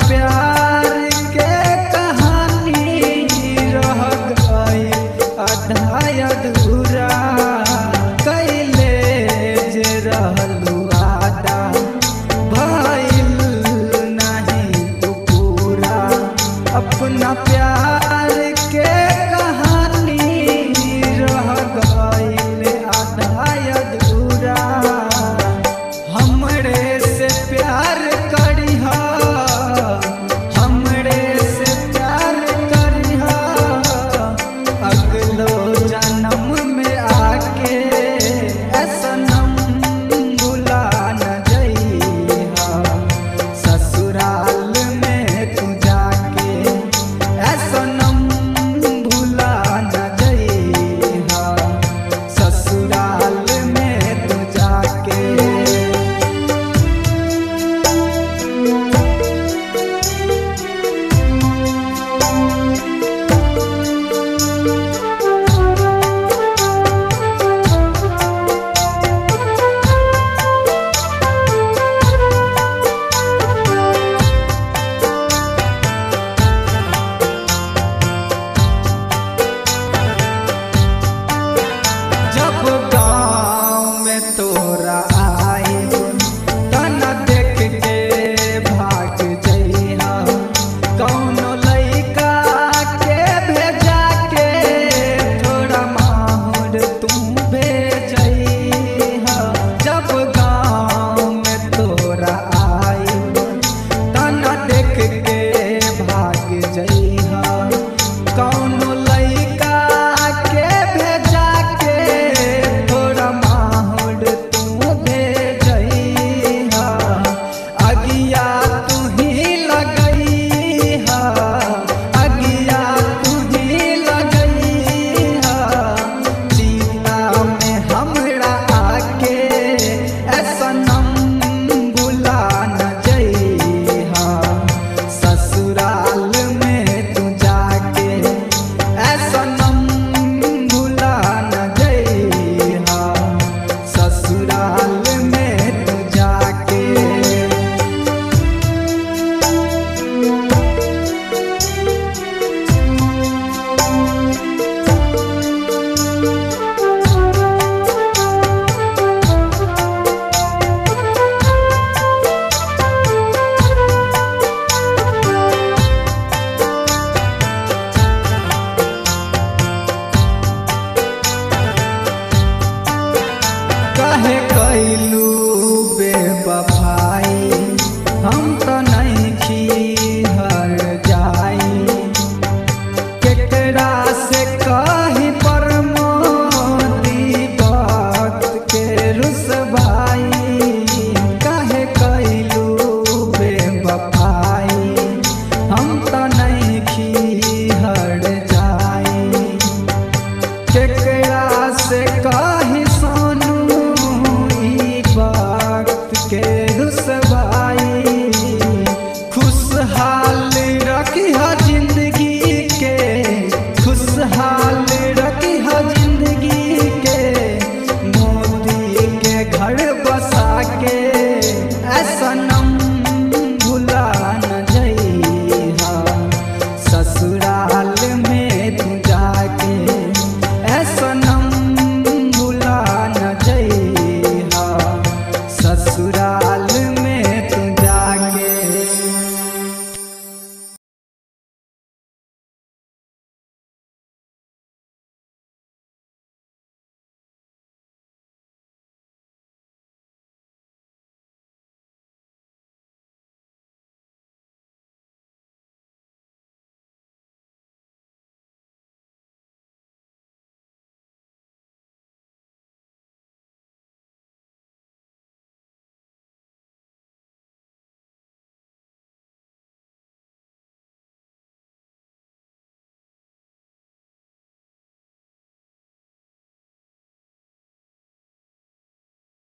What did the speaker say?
प्यार के कहानी रह गई आधा अधूरा। कैले जे रहलू आदा भइल नहीं तू पूरा। अपना प्यार के कहानी रह गई आधा अधूरा। हमरे से प्यार करिहा, हमरे से प्यार करिहा, अगलो जन्म में आके सनम भुला न जइहा। ससुराल में तू जाके सनम भुला न जइहा। ससुराल में तू जाके जब गाँव में तोरा आई तना देख के भाग जइहा। कौनो लइका के भेजा के थोड़ा माहौर तू भेजइहा। जब गाँव में तोरा आई तना देख के